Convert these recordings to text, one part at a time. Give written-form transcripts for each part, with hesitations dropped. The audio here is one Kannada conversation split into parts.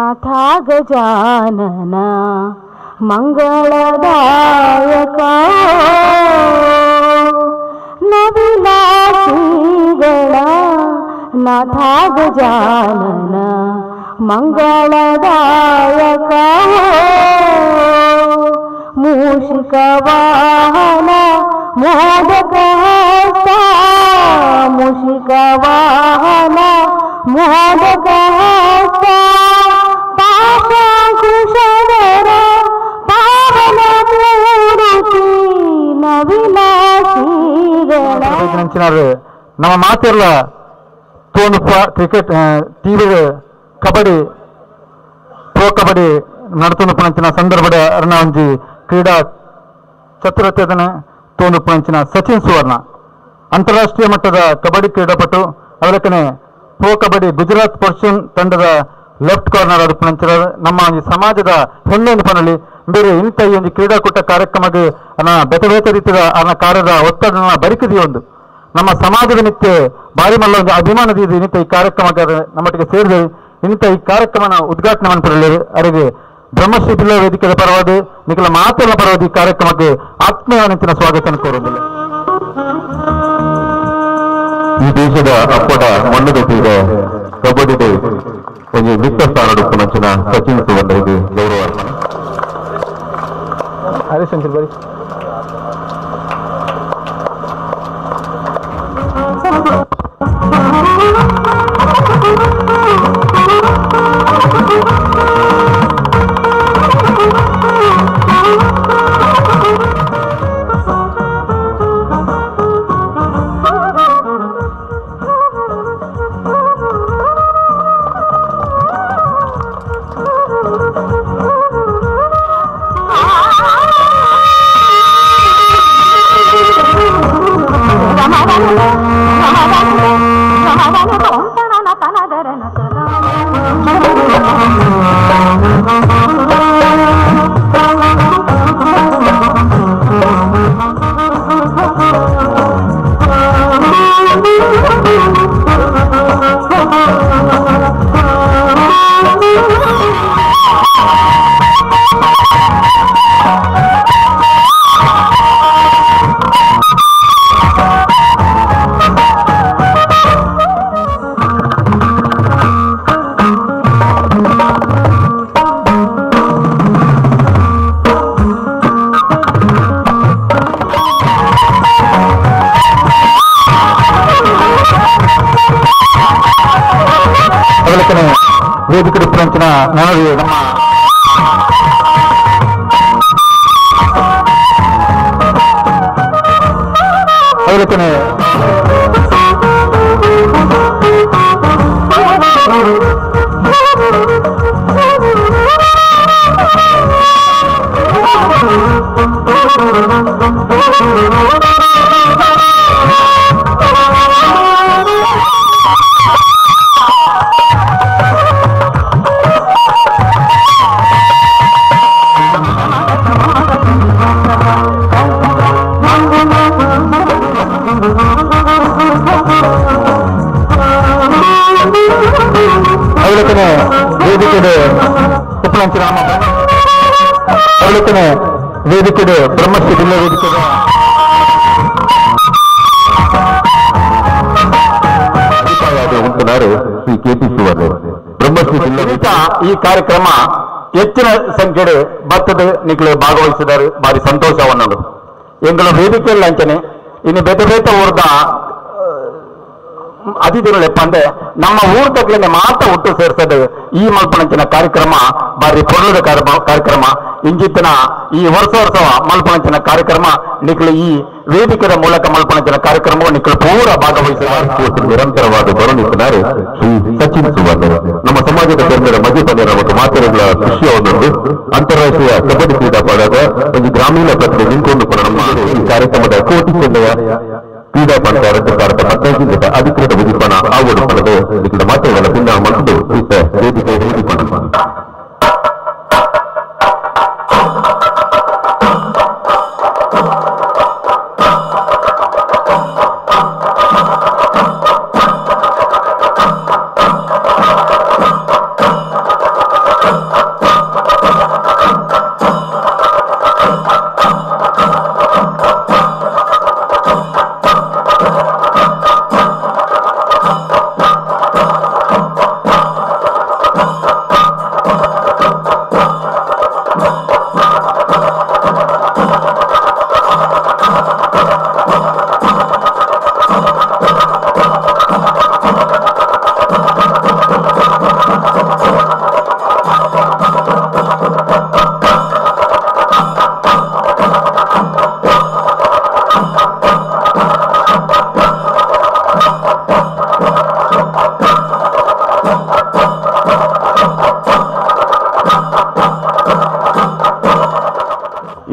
ನಾಥ ಗಜಾನನ ಮಂಗಳದಾಯಕ ನವಿಲಾಸಿಗಳ ನಾಥ ಗಜಾನನ ಮಂಗಳದಾಯಕ ಮೂಷಿಕ ವಾಹನ ಮೋದಕ ಹಸ್ತ ಮೂಷಿಕ ವಾಹನ ಮೋದಕ ಹಸ್ತ ಪಾಶಾಂಕುಶಧರ ಪಾವನ ಮೂರ್ತಿ ನವಿಲಾಸಿಗಳ ನಮ್ಮ ಮಾತೆಲ್ಲ ತೋನುಪ cricket TV kabaddi pro kabaddi ನಡತುಂಡುಪಂಚಿನ ಸಂದರ್ಭದ ಅರ್ನ ಒಂಜಿ ಕ್ರೀಡಾ ಚತುರತೆದನೆ ತೋನುಪಂಚಿನ ಸಚಿನ್ ಸುವರ್ಣ ಅಂತಾರಾಷ್ಟ್ರೀಯ ಮಟ್ಟದ ಕಬಡ್ಡಿ ಕ್ರೀಡಾಪಟು ಅವಲಕ್ಕನೆ ಪ್ರೋ ಕಬಡ್ಡಿ ಗುಜರಾತ್ ಪರ್ಷನ್ ತಂಡದ ಲೆಫ್ಟ್ ಕಾರ್ನರ್ ಅದು ಪಂಚರ ನಮ್ಮ ಈ ಸಮಾಜದ ಹೆಣ್ಣೆಣ್ಣು ಪನಲಿ ಬೇರೆ ಇಂಥ ಈ ಒಂದು ಕ್ರೀಡಾಕೂಟ ಕಾರ್ಯಕ್ರಮಕ್ಕೆ ಬೇತೆ ಬೇತೆ ರೀತಿಯ ಅನ್ನ ಕಾರ್ಯದ ಒತ್ತಡ ಬರಿಕದಿ ಒಂದು ನಮ್ಮ ಸಮಾಜದ ನಿತ್ಯ ಬಾರಿ ಮಲ್ಲ ಒಂದು ಅಭಿಮಾನದ ಇದು ಇನ್ನಿತ ಈ ಕಾರ್ಯಕ್ರಮಕ್ಕೆ ನಮ್ಮೊಟ್ಟಿಗೆ ಸೇರಿದೆ ಇನ್ನಿತ ಈ ಕಾರ್ಯಕ್ರಮನ ಉದ್ಘಾಟನೆ ಮಾಡ್ತಿರಲಿ ಅವರಿಗೆ ಬ್ರಹ್ಮಶ್ರೀ ಜಿಲ್ಲಾ ವೇದಿಕೆಯ ಪರವಾದ ನಿಖಲ ಮಾತೆಲ್ಲ ಪರವಾದ ಈ ಕಾರ್ಯಕ್ರಮಕ್ಕೆ ಆತ್ಮೀಯವಾದಂತಿನ ಸ್ವಾಗತ ಕೋರುವುದಿಲ್ಲ. ಈ ದೇಶದ ಅಪ್ಪಟ ಮಣ್ಣುಗಟ್ಟಿದ ಕಬಡ್ಡಿ ಒಂದು ನಿತ್ಯ ಸ್ಥಾನದ ಪಂಚಿನ ಸಚಿನ್ ಸುವರ್ಣರಿಗೆ ಗೌರವ ಹರಿಶಂಕರ್ ಬರಿ ವೇದಿಕೆ ಪಂಚಿನ ನೋಡಿ ನಮ್ಮ ಅವಲಕ್ಕನೆ ವೇದಿಕೆ ಬ್ರಹ್ಮಶ್ರೀ ಜಿಲ್ಲಾ ವೇದಿಕೆ ಉಂಟುನಾರು ಶ್ರೀ ಕೆಪಿ ಸುವರ್ಣ ಬ್ರಹ್ಮಶ್ರೀ ಜಿಲ್ಲಾ ಈ ಕಾರ್ಯಕ್ರಮ ಹೆಚ್ಚಿನ ಸಂಖ್ಯೆಡೆ ಭತ್ತದ ನಿಖಲು ಭಾಗವಹಿಸಿದ್ದಾರೆ ಭಾರಿ ಸಂತೋಷವನ್ನೋದು ಎಂಗಳ ವೇದಿಕೆಯಲ್ಲಿ ಅಂಚನೆ ಇನ್ನು ಬೇತೆ ಬೇತೆ ಊರ್ದ ಅತಿಥಿಗಳು ಎಪ್ಪಂದೆ ನಮ್ಮ ಊರ್ ತಕ್ಕಲಿಂದ ಮಾತ್ರ ಒಟ್ಟು ಸೇರಿಸೋದು ಈ ಮಲ್ಪನಂಚಿನ ಕಾರ್ಯಕ್ರಮ ಬಾರಿ ಪೊರ್ಲದ ಕಾರ್ಯಕ್ರಮ ಇಂಜಿತ್ತಿನ ಈ ವರ್ಷ ಮಲ್ಪನಂಚಿನ ಕಾರ್ಯಕ್ರಮ ನಿಖಲು ಈ ವೇದಿಕೆಯ ಮೂಲಕ ಮಲ್ಪನಂಚಿನ ಕಾರ್ಯಕ್ರಮವು ನಿಖಲು ಪೂರ ಭಾಗವಹಿಸುವ ನಿರಂತರವಾದ ಬರುಣಿಸಿದ್ದಾರೆ ಶ್ರೀ ಸಚಿನ್ ಸುವರ್ಣ ನಮ್ಮ ಸಮಾಜದ ಕೇಂದ್ರದ ಮಧ್ಯಪಂದ್ಯ ಮತ್ತು ಮಾತುಗಳ ವಿಷಯವನ್ನೊಂದು ಅಂತಾರಾಷ್ಟ್ರೀಯ ಕಬಡ್ಡಿ ಕ್ರೀಡಾಪಟುವಾದ ಒಂದು ಗ್ರಾಮೀಣ ಪ್ರತಿಭೆ ನಿಂತುಕೊಂಡು ನಮ್ಮ ಈ ಕಾರ್ಯಕ್ರಮದ ಕೋಟಿ ಚೆನ್ನಯ ಕ್ರೀಡಾ ಪಂಚಾಯತ್ ಮತ್ತೊಂದು ಅಧಿಕೃತ ವಿಧಿಪಣ ಆಗೋಡು ಪಡೆದು ಇದಕ್ಕೆ ಮಾತುಗಳ ಭಿನ್ನ ಮತ್ತು ವೇದಿಕೆ ವಿಧಿಪಣ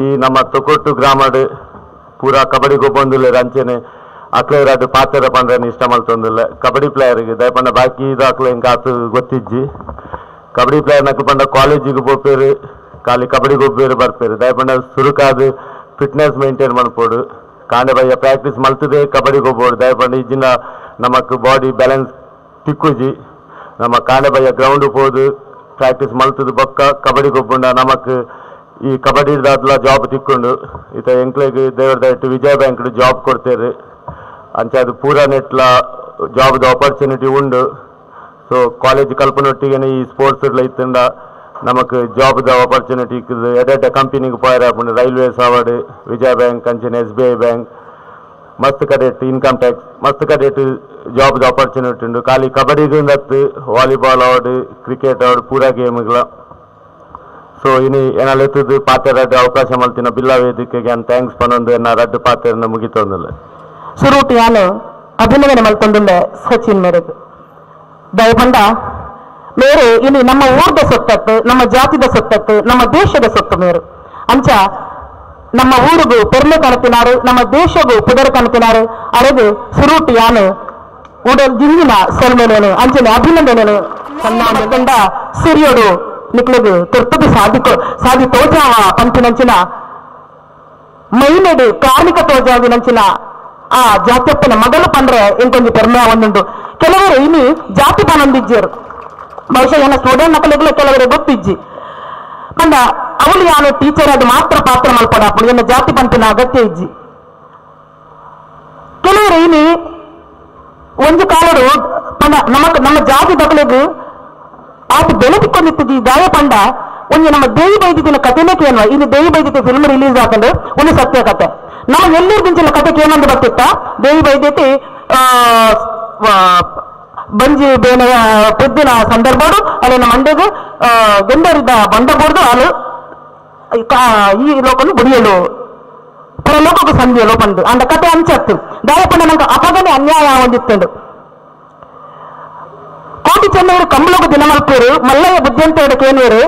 ಈ ನಮ್ಮ ತೊಕೊಟ್ಟು ಗ್ರಾಮಡ್ ಪೂರಾ ಕಬಡ್ಡಿ ಗೊಬ್ಬೊಂದಿಲ್ಲ ಅಂಚೆನೆ ಅಕ್ಲೇರ್ ಅದು ಪಾತ್ರ ಪಂಡ್ರೆ ಇಷ್ಟ ಮಲ್ತೊಂದಿಲ್ಲ ಕಬಡ್ಡಿ ಪ್ಲೇಯರ್ಗೆ ದಯಪಂಡ ಬಾಕಿ ಇದು ಅಕ್ಲೆ ಇಂಕ ಆತು ಗೊತ್ತಿಜ್ಜಿ ಕಬಡ್ಡಿ ಪ್ಲೇಯರ್ ನಕ್ಕು ಪಂಡ ಕಾಲೇಜಿಗೆ ಹೋಗ್ಪೇರು ಖಾಲಿ ಕಬಡ್ಡಿ ಗೊಬ್ಬೇರು ಬರ್ಪೇರು ದಯಪಂಡ ಸುರುಕಾದು ಫಿಟ್ನೆಸ್ ಮೇಂಟೈನ್ ಮಾಡ್ಬೋದು ಕಾಂಡೆ ಬಯ್ಯ ಪ್ರಾಕ್ಟೀಸ್ ಮಲ್ತದೆ ಕಬಡ್ಡಿ ಗೊಬ್ಬೋಡು ದಯಪಂಡ ಇಜ್ಜಿನ ನಮಕ್ ಬಾಡಿ ಬ್ಯಾಲೆನ್ಸ್ ತಿಕ್ಕುಜಿ ನಮ್ಮ ಕಾಂಡೆ ಬಯ್ಯ ಗ್ರೌಂಡ್ ಹೋದು ಪ್ರಾಕ್ಟೀಸ್ ಮಲ್ತದು ಬೊಕ್ಕ ಕಬಡ್ಡಿ ಗೊಬ್ಬುಂಡ ನಮಕ್ ಈ ಕಬಡ್ಡಿ ದಾದ್ಲ ಜಾಬ್ ತಿಕ್ಕೊಂಡು ಈತ ಎಂಕ್ಲೆಗ್ ದೇವರ ದಯಟ್ಟು ವಿಜಯ ಬ್ಯಾಂಕ್ ಜಾಬ್ ಕೊಡ್ತೇವೆ ಅಂಚೆ ಅದು ಪೂರಾ ನೆಟ್ಲ ಜಾಬ್ದ ಆಪರ್ಚುನಿಟಿ ಉಂಡು ಸೊ ಕಾಲೇಜ್ ಕಲ್ಪನೊಟ್ಟಿಗೆ ಈ ಸ್ಪೋರ್ಟ್ಸ್ ಇತ್ತಂಡ ನಮಕ್ ಜಾಬ್ದ ಆಪರ್ಚುನಿಟಿ ಇಕ್ಕದು ಎಡೆಡ್ಡ ಕಂಪನಿಗೆ ಪೋಯರ್ ಹಾಕೊಂಡು ರೈಲ್ವೇಸ್ ಅವಾರ್ಡ್ ವಿಜಯ ಬ್ಯಾಂಕ್ ಅಂಚನೆ SBI ಬ್ಯಾಂಕ್ ಮಸ್ತ್ ಕಡೆಟ್ ಇನ್ಕಮ್ ಟ್ಯಾಕ್ಸ್ ಮಸ್ತ್ ಕಡೆಟ್ ಜಾಬ್ದ ಆಪರ್ಚುನಿಟಿ ಉಂಡು ಖಾಲಿ ಕಬಡ್ಡಿಗೂ ಹತ್ತು ವಾಲಿಬಾಲ್ ಅವಾರ್ಡ್ ಕ್ರಿಕೆಟ್ ಅವಾರ್ಡ್ ಪೂರಾ ಗೇಮ್ಗಳ ಸೊ ಇನಿ ಏನ ಎತ್ತದು ಪಾತ್ರ ಅವಕಾಶ ಮಲ್ತಿನ ಬಿಲ್ಲಾ ವೇದಿಕೆಗೆ ಥ್ಯಾಂಕ್ಸ್ ಪನ್ನೊಂದು ಎನ್ನ ರಡ್ಡು ಪಾತ್ರನ ಮುಗಿತೊಂದಿಲ್ಲ ಸುರೂಟಿ ಯಾನು ಅಭಿನಂದನೆ ಮಲ್ತೊಂದುಲ್ಲ ಸಚಿನ್ ಮೇರೆಗೆ ದಯಪಂಡ ಮೇರೆ ಇನ್ನು ನಮ್ಮ ಊರ್ದ ಸೊತ್ತತ್ತು ನಮ್ಮ ಜಾತಿದ ಸೊತ್ತತ್ತು ನಮ್ಮ ದೇಶದ ಸೊತ್ತು ಮೇರು ಅಂಚ ನಮ್ಮ ಊರಿಗೂ ಪೆರ್ಲೆ ಕಣತಿನಾರು ನಮ್ಮ ದೇಶಗೂ ಪುದರ್ ಕಣತಿನಾರು ಅರೆದು ಸುರೂಟಿ ಯಾನು ಉಡಲ್ ಜಿಂಗಿನ ಸೊಲ್ಮೇನೇನು ಅಂಚನೆ ಅಭಿನಂದನೆನು ಸಣ್ಣ ಸಿರಿಯೋಡು ನಿಕ್ಲೆಗು ತುರ್ತದು ಸಾಧಿ ತೋಜಾವ ಪಂಪಿನಂಚಿನ ಮೈನೆಡು ಕಾರ್ಮಿಕ ತೋಜಾವಿನಂಚಿನ ಆ ಜಾತ್ಯಪ್ಪನ ಮಗಲು ಪಂಡ್ರೆ ಇಂಕೊಂದು ಪೆರ್ಮೆ ಒಂದುಂಡು ಕೆಲವರು ಇನ್ನು ಜಾತಿ ಪನೊಂದಿಜ್ಜರು ಬಹುಶಃ ಏನ ಸ್ಟೂಡೆಂಟ್ ನಕಲೆಗ್ಲ ಕೆಲವರು ಗೊತ್ತಿಜ್ಜಿ ಅಂದ ಅವಳು ಯಾನು ಟೀಚರ್ ಅದು ಮಾತ್ರ ಪಾತ್ರ ಮಲ್ಪಡಾಪುಡು ಏನ ಜಾತಿ ಪಂಪಿನ ಅಗತ್ಯ ಇಜ್ಜಿ ಕೆಲವರು ಇನ್ನು ಒಂದು ಕಾಲರು ನಮ್ಮ ಜಾತಿ ದಕಲೆಗು ಆತ ಬೆಳೆದುಕೊಂಡಿದ್ದು ಗಾಯ ಪಂಡ ಒಂದು ನಮ್ಮ ದೇವಿ ಬೈದಿನ ಕಥೆನೇ ಕೇಳುವ ಇದು ದೇವಿ ಬೈದಿದ್ದ ಫಿಲ್ಮ್ ರಿಲೀಸ್ ಆಕೊಂಡು ಒಂದು ಸತ್ಯ ಕಥೆ ನಾವು ಎಲ್ಲರಿಗಿಂಚಲ ಕಥೆ ಕೇಳೊಂದು ಬರ್ತಿತ್ತ ದೇವಿ ಬೈದ್ಯತೆ ಬಂಜಿ ಬೇನೆ ಪೆದ್ದಿನ ಸಂದರ್ಭಡು ಅಲ್ಲಿನ ಮಂಡೆಗೆ ಗಂಡರಿದ್ದ ಬಂಡಬೋರ್ದು ಅಲು ಈ ಲೋಕನು ಬುಡಿಯಲು ಪರಲೋಕಕ್ಕೆ ಸಂಧಿಯಲು ಬಂದು ಅಂದ ಕಥೆ ಅಂಚತ್ತು ದಾಯಪಂಡ ನಂಗೆ ಅಪಗನೆ ಅನ್ಯಾಯ ಹೊಂದಿತ್ತಂಡು ಕೋಟಿ ಚೆನ್ನೂರು ಕಂಬಳಗು ದಿನ ಮಲ್ಪೇರು ಮಲ್ಲಯ್ಯ ಬುದ್ಧಿಯಂತೇಡು ಕೇಳಿಯರು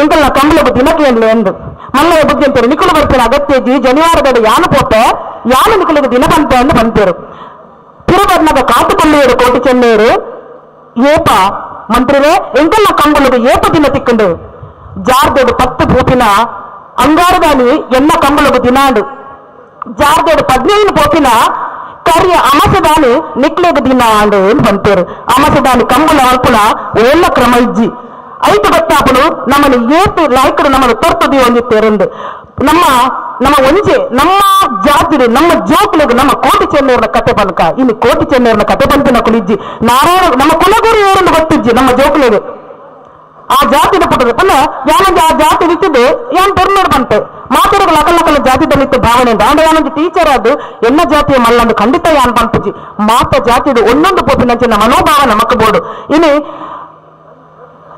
ಎಂಕಲ್ನ ಕಂಬಳಗು ದಿನಕ್ಕೆ ಎಂದು ಮಲ್ಲಯ್ಯ ಬುದ್ಧಿಯಂತೇರು ನಿಖಲು ಬರ್ಪೇರು ಅಗತ್ಯಜಿ ಜನಿವಾರದಡು ಯಾನು ಪೋಪೆ ಯಾನು ನಿಖಲಿಗೆ ದಿನ ಬಂತೆ ಎಂದು ಬಂತೇರು ತಿರುಬರ್ನಗ ಕಾತುಕೊಳ್ಳಿಯರು ಕೋಟಿ ಚೆನ್ನೂರು ಏಪ ಮಂತ್ರಿರೇ ಎಂಕಲ್ನ ಕಂಬಳಗು ಏಪ ದಿನ ತಿಕ್ಕಂಡು ಜಾರ್ದೋಡು 10 ಪೂಪಿನ ಅಂಗಾರದಾನಿ ಎನ್ನ ಕಂಬಳಗು ದಿನಾಂಡು ಜಾರ್ದೋಡು 15 ಪೋಪಿನ ಕಾರ್ಯ ಅಮಸದಾನಿ ನಿಕ್ಲೆಗ ದಿನ ಅಂಡು ಏನು ಬಂತೇರು ಅಮಸದಾನಿ ಕಂಬಳ ಅಲ್ಪುನ ಎಲ್ಲ ಕ್ರಮ ಇಜ್ಜಿ ಐದು ಗೊತ್ತಾಪನು ನಮ್ಮನ್ನು ಏತು ಲಾಯ್ಕರು ನಮ್ಮನ್ನು ತೋರ್ತದಿ ಹೊಂದಿತ್ತೇರೆಂದು ನಮ್ಮ ಒಂಜೆ ನಮ್ಮ ಜಾತಿರು ನಮ್ಮ ಜೋಕ್ಲೆಗು ನಮ್ಮ ಕೋಟಿ ಚೆನ್ನೂರಿನ ಕತೆ ಬನ್ಕ ಇನ್ನು ಕೋಟಿ ಚೆನ್ನೂರಿನ ಕತೆ ಬಂತು ನಕಲು ಇಜ್ಜಿ ನಾರಾಯಣ ನಮ್ಮ ಕುಲಗುರು ಏರೆಂದು ಗೊತ್ತಿಜ್ಜಿ ನಮ್ಮ ಜೋಕ್ಲೆಗು ಆ ಜಾತಿನ ಪುಟ್ಟದು ಪುನಃ ಯಾನೊಂದು ಆ ಜಾತಿ ನಿಂತಿದ್ದು ಯಾನ್ ಪೆರ್ಮೇಡ್ ಬಂತೆ ಮಾತಾಡೋದು ಲಕಲ ಜಾತಿದಲ್ಲಿತ್ತು ಭಾವನೆ ಅಂಡ ಯಾನೊಂದು ಟೀಚರ್ ಅದು ಎಲ್ಲ ಜಾತಿಯ ಮಲ್ಲೊಂದು ಖಂಡಿತ ಯಾನ್ ಬಂಪುಜಿ ಮಾತ ಜಾತಿದು ಒಂದೊಂದು ಪೋಪಿನಂಚಿನ ಮನೋಭಾವ ನಮಕ್ ಬೋಡು ಇನ್ನು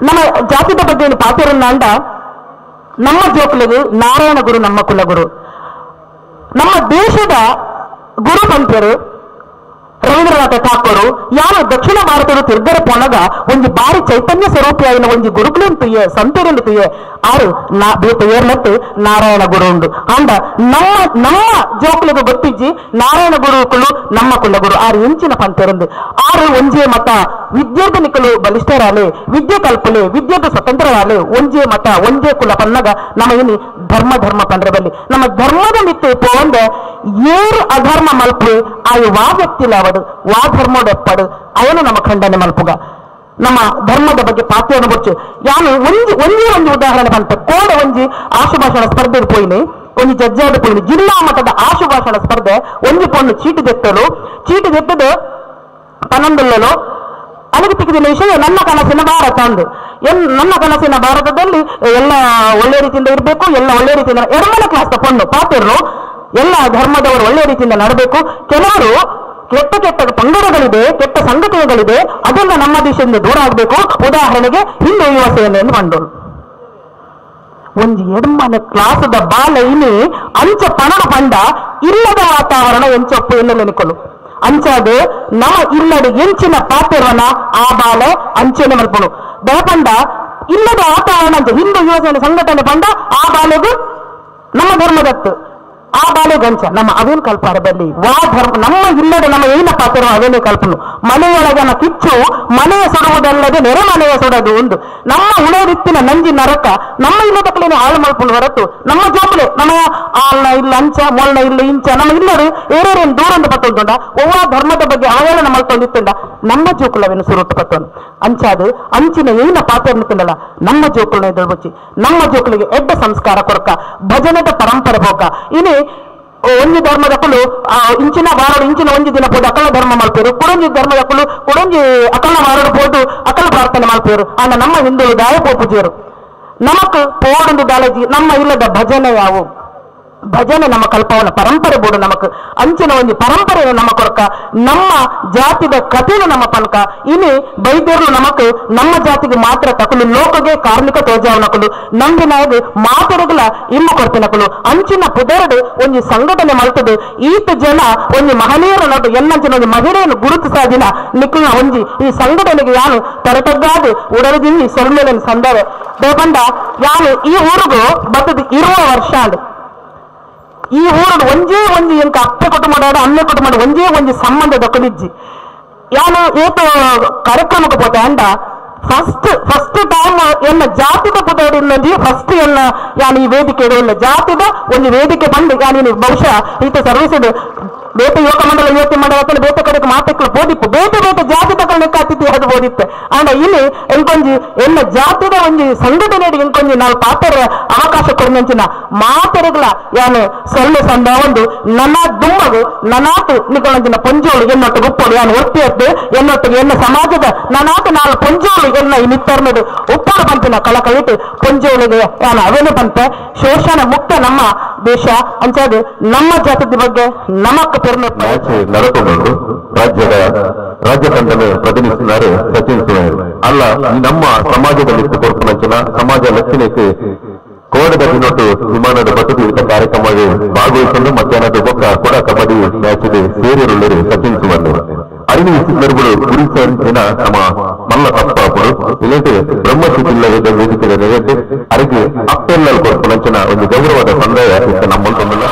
ನಮ್ಮ ಜಾತಿದ ಬಗ್ಗೆ ಏನು ಪಾತಿರನ್ನ ಅಂಡ ನಮ್ಮ ಜೋಕ್ಲೆಗು ನಾರಾಯಣ ಗುರು ನಮ್ಮ ಕುಲಗುರು ನಮ್ಮ ದೇಶದ ಗುರು ಪಂಪರು ರವೀಂದ್ರನಾಥ ಠಾಕೂರು ಯಾರು ದಕ್ಷಿಣ ಭಾರತದ ತಿರ್ಗರ ಪೊನಗ ಒಂದು ಬಾರಿ ಚೈತನ್ಯ ಸ್ವರೂಪಿಯಾಗಿನ ಒಂದು ಗುರುಕುಲೆನ್ ತುಯ್ಯ ಸಂತೇರೆಂದು ತುಯ್ಯ ಆರು ಏರ್ಲತ್ತು ನಾರಾಯಣ ಗುರು ಉಂಡು ಅಂಡ ನಮ್ಮ ಜೋಕ್ಲಿಗೆ ಗೊತ್ತಿಜ್ಜಿ ನಾರಾಯಣ ಗುರುಕುಲು ನಮ್ಮ ಕುಲಗುರು ಆರು ಎಂಚಿನ ಪಂತೇರೆಂದು ಆರು ಒಂಜೇ ಮತ ವಿದ್ಯಾರ್ಥಿನಿಕಲು ಬಲಿಷ್ಠರಾಲೆ ವಿದ್ಯೆ ಕಲ್ಪಲೆ ವಿದ್ಯೆದು ಸ್ವತಂತ್ರವಾಲೆ ಒಂಜೇ ಮತ ಒಂಜೇ ಕುಲ ಪನ್ನಗ ನಮ್ಮ ಇನಿ ಧರ್ಮ ಪಂಡ್ರೆ ಬಲ್ಲಿ ನಮ್ಮ ಧರ್ಮದ ಮಿತ್ತು ಪೋಂದ ಏರು ಅಧರ್ಮ ಮಲ್ಪು ಆಯು ವಾ ವ್ಯಕ್ತಿಲ ಅವಡು ವಾ ಧರ್ಮೋಡೆಪ್ಪಡು ಅವನು ನಮ್ಮ ಖಂಡನೆ ಮಲ್ಪುಗ ನಮ್ಮ ಧರ್ಮದ ಬಗ್ಗೆ ಪಾತ್ರವನ್ನು ಬುಚ್ಚು ಯಾನು ಒಂದೇ ಒಂದು ಉದಾಹರಣೆ ಬಂತು ಕೋಡ ಒಂಜಿ ಆಶುಭಾಷಣ ಸ್ಪರ್ಧೆ ಪೋಯಿನಿ ಒಂದು ಜಜ್ಜಾದ ಪೋಯಿನಿ ಜಿಲ್ಲಾ ಮಟ್ಟದ ಆಶುಭಾಷಣ ಸ್ಪರ್ಧೆ ಒಂದು ಪೊಣ್ಣು ಚೀಟಿ ತೆತ್ತಲು ಪನ್ನೊಂದುಲ್ಲಲು ಅಲ್ಲಿಗೆ ತಿಕ್ಕಿದ ವಿಷಯ ನನ್ನ ಕನಸಿನ ಭಾರತ ಅಂದು ನನ್ನ ಕನಸಿನ ಭಾರತದಲ್ಲಿ ಎಲ್ಲ ಒಳ್ಳೆ ರೀತಿಯಿಂದ ಇರಬೇಕು ಎಲ್ಲ ಒಳ್ಳೆ ರೀತಿಯಿಂದ 2ನೇ ಕ್ಲಾಸ್ ಪೊಣ್ಣು ಪಾತ್ರರು ಎಲ್ಲ ಧರ್ಮದವರು ಒಳ್ಳೆ ರೀತಿಯಿಂದ ನಡಬೇಕು ಕೆಲವರು ಕೆಟ್ಟ ಪಂಗಡಗಳಿದೆ ಕೆಟ್ಟ ಸಂಗತಿಗಳಿದೆ ಅದೆಲ್ಲ ನಮ್ಮ ದೇಶದಿಂದ ದೂರ ಆಗಬೇಕು ಉದಾಹರಣೆಗೆ ಹಿಂದೂ ಯುವ ಸೇನೆ ಎಂದು ಬಂದೋಳು ಒಂದು 2ನೇ ಕ್ಲಾಸದ ಬಾಲ ಇನಿ ಅಂಚ ಪಣನ ಪಂಡ ಇಲ್ಲದ ವಾತಾವರಣ ಎಂಚೊಪ್ಪು ಎನ್ನೆನಿಕೊಲು ಅಂಚಾದು ನಮ್ಮ ಇಲ್ಲದ ಎಂಚಿನ ಪಾತ್ರವನ್ನ ಆ ಬಾಲೆ ಅಂಚೆನೆ ಮಲ್ಪನು ದಯಪಂಡ ಇಲ್ಲದ ವಾತಾವರಣ ಹಿಂದೂ ಯುವ ಸೇನೆ ಸಂಘಟನೆ ಪಂಡ ಆ ಬಾಲೆಗೂ ನಮ್ಮ ಧರ್ಮದತ್ತು ಆ ಬಾಳೆ ಗಂಚ ನಮ್ಮ ಅವೇನು ಕಲ್ಪಾರ ಬಲ್ಲಿ ವಾ ಧರ್ಮ ನಮ್ಮ ಇಲ್ಲದ ನಮ್ಮ ಏನ ಪಾತ್ರ ಅವೇನೇ ಕಲ್ಪನು ಮನೆಯೊಳಗನ ಕಿಚ್ಚು ಮನೆಯ ಸುಡುವುದಲ್ಲದೆ ನೆರೆ ಮನೆಯ ಸುಡೋದು ಒಂದು ನಮ್ಮ ಉಳದಿತ್ತಿನ ನಂಜಿ ನರಕ ನಮ್ಮ ಇಲ್ಲದಕ್ಕಲೇನೆ ಹಾಳು ಮಾಡ್ಕೊಂಡು ಹೊರತು ನಮ್ಮ ಜೋಬಲೆ ನಮ್ಮ ಆಲ್ನ ಇಲ್ಲ ಅಂಚ ಮೊಳ್ನ ಇಲ್ಲ ಇಂಚ ನಮ್ಮ ಇಲ್ಲರು ಏರೇರೇನು ದೂರಂದು ಪತ್ತೊಂಡ ಒವ್ವ ಧರ್ಮದ ಬಗ್ಗೆ ಅವಹೇಳನ ಮಾಡ್ಕೊಂಡಿತ್ತಂಡ ನಮ್ಮ ಜೋಕುಲವೇನು ಸುರುಟ್ಟು ಪತ್ತೊಂದು ಅಂಚಾದು ಅಂಚಿನ ಏನ ಪಾತ್ರ ನಿಂತಲ್ಲ ನಮ್ಮ ಜೋಕುಲನ ಎದುರುಬಚ್ಚಿ ನಮ್ಮ ಜೋಕುಲಿಗೆ ಎಡ್ಡ ಸಂಸ್ಕಾರ ಕೊರಕ ಭಜನದ ಪರಂಪರೆ ಹೋಗ ಇನಿ ಒಂಜಿ ಧರ್ಮದಕ್ಕಲು ಇಂಚಿನ ಬಾರೋಡು ಇಂಚಿನ ಒಂಜಿ ದಿನ ಪೋದು ಅಕಲ ಧರ್ಮ ಮಾಡ್ತೇರು ಕುಡಂಜಿ ಧರ್ಮದಕ್ಕಲು ಕುಡಂಜಿ ಅಕಲ ಬಾರೋಡು ಪೋದು ಅಕಲ ಪ್ರಾರ್ಥನೆ ಮಾಡ್ತೇರು ಆಂಡ ನಮ್ಮ ಹಿಂದುಳು ದಾಯ ಪೋಪುಜಿಯರು ನಮಕ್ ಪೋಡೊಂದು ದಾಲಜಿ ನಮ್ಮ ಇಲ್ಲದ ಭಜನೆ ಯಾವು ಭಜನೆ ನಮ್ಮ ಕಲ್ಪವನ ಪರಂಪರೆ ಬೋಡು ನಮಕ್ ಅಂಚಿನ ಒಂದು ಪರಂಪರೆ ನಮ್ಮ ಕೊರಕ ನಮ್ಮ ಜಾತಿದ ಕಥೆನು ನಮ್ಮ ಪನಕ ಇನಿ ಬೈದ್ಯರು ನಮಕ್ ನಮ್ಮ ಜಾತಿಗೆ ಮಾತ್ರ ತಕಲು ಲೋಕಗೆ ಕಾರ್ಮಿಕ ತೋಜಾವನಕಲು ನಂಬಿನಾಗ ಮಾತೆರೆಗಳ ಇಮ್ಮ ಕೊಡ್ತಿನಕಲು ಅಂಚಿನ ಪುದರಡು ಒಂದು ಸಂಘಟನೆ ಮಾಡ್ತದೆ ಈತ ಜನ ಒಂದು ಮಹನೀಯರ ನೋಡು ಎನ್ನಂಚಿನ ಒಂದು ಮಹಿಳೆಯನ್ನು ಗುರುತಿಸಾದಿನ ನಿಖಿಲ್ನ ಒಂಜಿ ಈ ಸಂಘಟನೆಗೆ ಯಾನು ತರತಗ್ಗಾದು ಉಡರದಿಂದಿ ಸೊರ್ಮೇಲನ್ನು ಸಂದವೆ ಬೇಕಂಡ ಯಾನು ಈ ಊರಿಗೂ ಬತ್ತದು 20 ವರ್ಷ ಅಂದು ಈ ಊರಡು ಒಂಜೇ ಒಂಜಿ ಎಂಕ ಅಪ್ಪೆ ಕುಟುಂಬ ಅಮ್ಮೆ ಕುಟುಂಬ ಒಂಜೇ ಒಂಜಿ ಸಂಬಂಧ ದೊಕ್ಕಲಿಜ್ಜಿ ಯಾನು ಏತು ಕಾರ್ಯಕ್ರಮಕ್ಕೆ ಪೋತೆ ಅಂಡ ಫಸ್ಟ್ ಟೈಮ್ ಎನ್ನ ಜಾತಿದ ಪುದಡಿ ಫಸ್ಟ್ ಎನ್ನ ಯಾನು ಈ ವೇದಿಕೆ ಇಡೋಲ್ಲ ಜಾತಿದ ಒಂದು ವೇದಿಕೆ ಬಂದು ಯಾನು ಬಹುಶಃ ಈತ ಸರ್ವಿಸ್ ಬೇತೆ ಯುವಕ ಮಂಡಲ ಯುವತಿ ಮಂಡಲ ಬೇತೆ ಕಡೆಗೆ ಮಾತಕ್ಕೆ ಬೋದಿಪ್ಪು ಬೇತೆ ಬೇತೆ ಜಾತಿ ತಕೊಂಡು ಕಾತಿತ್ತು ಅದು ಬೋದಿತ್ತೆ ಅಂಡ ಇಲ್ಲಿ ಎಂಕೊಂಜಿ ಎನ್ನ ಜಾತಿದ ಒಂದು ಸಂಘಟನೆಗೆ ಎಂಕೊಂಜಿ ನಾವು ಪಾತ್ರ ಅವಕಾಶ ಕೊಡಂಚಿನ ಮಾತೆರೆಗಳ ಯಾನು ಸೊಳ್ಳೆ ಸಂದ ಒಂದು ನನ್ನ ದುಮ್ಮಗು ನನಾತು ನಿಗಳಂಚಿನ ಪೊಂಜೋಳು ಎನ್ನೊಟ್ಟಿಗೆ ಉಪ್ಪೋಡು ಯಾನು ಒತ್ತಿಯದ್ದು ಎನ್ನೊಟ್ಟಿಗೆ ಎನ್ನ ಸಮಾಜದ ನನಾತು ನಾನು ಪೊಂಜೋಳು ಎನ್ನ ಈ ನಿತ್ತರ್ನದು ಉಪ್ಪೋಡು ಬಂತಿನ ಕಳಕಳಿಟ್ಟು ಪೊಂಜೋಳಿಗೆ ಯಾನು ಅವೇನು ಬಂತೆ ಶೋಷಣ ಮುಕ್ತ ನಮ್ಮ ದೇಶ ಅಂಚಾದು ನಮ್ಮ ಜಾತಿದ ಬಗ್ಗೆ ನಮಕ್ ಮ್ಯಾಚ್ ನಡೆದುಕೊಂಡು ರಾಜ್ಯ ತಂಡವನ್ನು ಪ್ರತಿನಿಧಿಸಿದ್ದಾರೆ ಸಚಿನ್ ಸುರೇಶ್ ಅಲ್ಲ ಈ ನಮ್ಮ ಸಮಾಜದಲ್ಲಿ ಕೊಡ್ಕೊಂಡ ಸಮಾಜ ಲಕ್ಷಣಕ್ಕೆ ಕೋಡದ ದಿನೊಟ್ಟು ವಿಮಾನದ ಬದುಕಿದ ಕಾರ್ಯಕ್ರಮಕ್ಕೆ ಭಾಗವಹಿಸಲು ಮಧ್ಯಾಹ್ನದ ಬೊಕ್ಕ ಕೂಡ ಕಬಡ್ಡಿ ಮ್ಯಾಚ್ ಸೇರಿರುಳ್ಳರು ಸಚಿನ್ ಸುವರ್ಣ ಅರಿವು ಸಂದರ್ಭಗಳು ಗುರಿಸಿನ ನಮ್ಮ ಮಲ್ಲ ತಪ್ಪಾಪುರು ಇಲ್ಲದೆ ಬ್ರಹ್ಮಸ್ಥಿತಿ ಇಲ್ಲದ ವೇದಿಕೆ ನೆರವೇರಿ ಅರಿಗೆ ಅಪ್ಪೆಲ್ಲಲ್ಲಿ ಕೊಡ್ಕೊಂಡ ಒಂದು ಗೌರವದ ಸಂದೇಹ ಇತ್ತು ನಮ್ಮೊಂದಲ್ಲ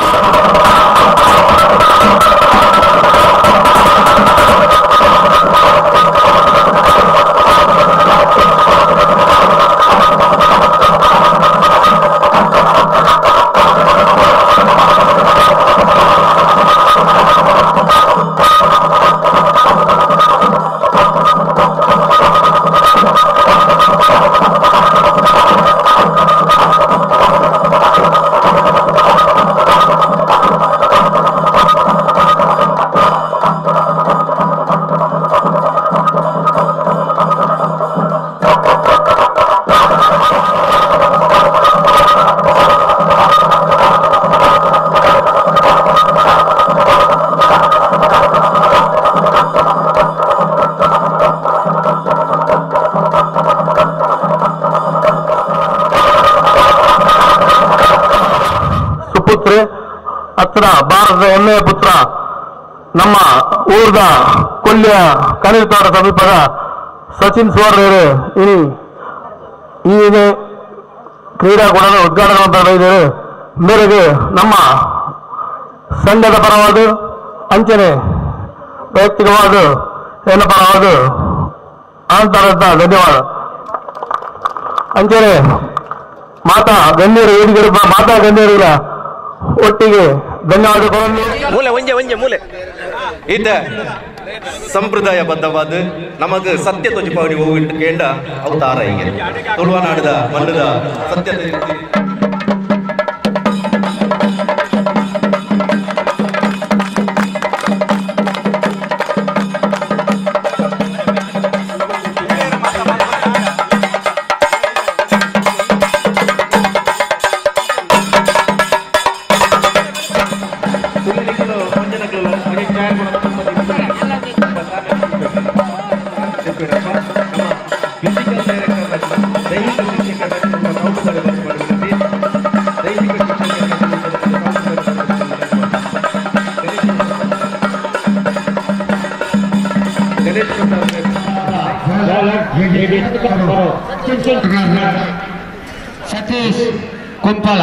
ಪುತ್ರ ಹತ್ರ ಭಾರತದ ಹೆಮ್ಮೆಯ ಪುತ್ರ ನಮ್ಮ ಊರ್ದ ಕೊಲ್ಲಿಯ ಕಣಿತೋಟ ಸಮೀಪದ ಸಚಿನ್ ಸುವರ್ಣರು ಈ ಕ್ರೀಡಾಕೂಟದ ಉದ್ಘಾಟನೆ ಮಾಡಿದ್ದಾರೆ ಮೇರೆಗೆ ನಮ್ಮ ಸಂಘದ ಪರವಾದ ಅಂಚನೆ ವೈಯಕ್ತಿಕವಾದ ಎಲ್ಲ ಪರವಾದ ಅಂತರದ ಧನ್ಯವಾದ ಅಂಚನೆ ಮಾತಾ ಗಣ್ಯರು ಒಟ್ಟಿಗೆ ಧನ್ಯವಾದಗಳನ್ನು ಮೂಲೆ ಇದ ಸಂಪ್ರದಾಯಬದ್ಧವಾದ ನಮಗೆ ಸತ್ಯ ತೊಜಿಪಾವಣಿ ಹೋಗಿಟ್ಟು ಕೇಂದ್ರ ಅವತಾರ ಹೀಗೆ ತುಳುವನಾಡದ ಮಣ್ಣದ ಸತ್ಯ ಸತೀಶ್ ಕುಂಪಳ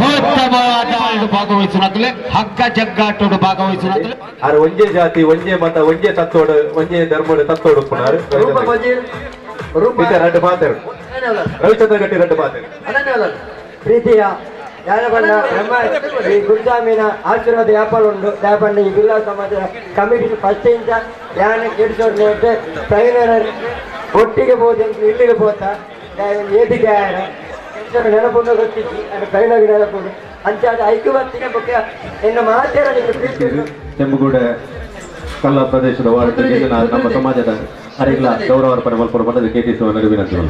ಉತ್ತಮವಾದ ಭಾಗವಹಿಸಿನತ್ಲೆ ಹಕ್ಕ ಜಗ್ಗಾಟೋಡು ಭಾಗವಹಿಸಿನತ್ಲೆ ಆರು ಒಂಜೇ ಜಾತಿ ಒಂಜೇ ಮತ ಒಂಜೇ ತತ್ತೋಡು ಒಂಜೇ ಧರ್ಮೋಡು ತತ್ತೋಡು ಪುನಾರು ಎರಡು ಮಾತಾಡು ರವಿಚಂದ್ರ ಗಟ್ಟಿ ಎರಡು ಮಾತಾಡು ಪ್ರೀತಿಯ ಜ್ಞಾನಬಂಧ ಬ್ರಹ್ಮ ಈ ಗುರುಸ್ವಾಮಿನ ಆಶೀರ್ವಾದ ವ್ಯಾಪಾರ ಉಂಟು ದಯಪಂಡ ಈ ಜಿಲ್ಲಾ ಸಮಾಜದ ಕಮಿಟಿ ಫಸ್ಟ್ ಇಂಚ ಯಾನ ಕೆಡಿಸೋರ್ನೆ ಟ್ರೈನರ್ ಒಟ್ಟಿಗೆ ಬೋದು ಇಲ್ಲಿಗೆ ಹೋತ ಏಟಿಗೆ ಆಯನ ನೆನಪುಂಡು ಗೊತ್ತಿದ್ದು ಅದು ಟ್ರೈನರ್ ನೆನಪುಂಡು ಅಂಚಾದ ಐಕ್ಯವತ್ತಿನ ಬಗ್ಗೆ ಇನ್ನು ಮಾತೇರ ಪ್ರೀತಿ ಕೆಮ್ಮಗೂಡ ಕಲ್ಲ ಪ್ರದೇಶದ ವಾರ್ತೆಗೆ ನಮ್ಮ ಸಮಾಜದ ಅರಿಗಳ ಗೌರವ ಅರ್ಪಣೆ ಮಲ್ಪರು ಬಂದ ಕೆಟಿಸುವ ವಿನಂತಿಗಳು.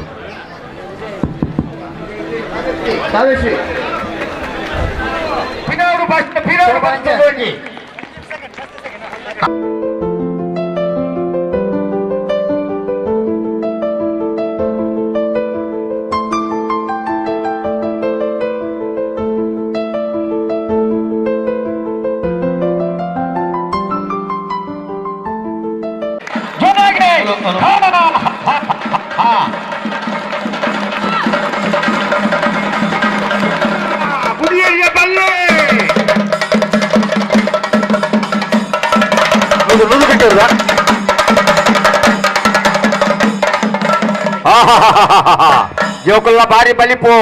ಜೋಕುಲ್ಲ ಬಾರಿ ಬಲಿಪು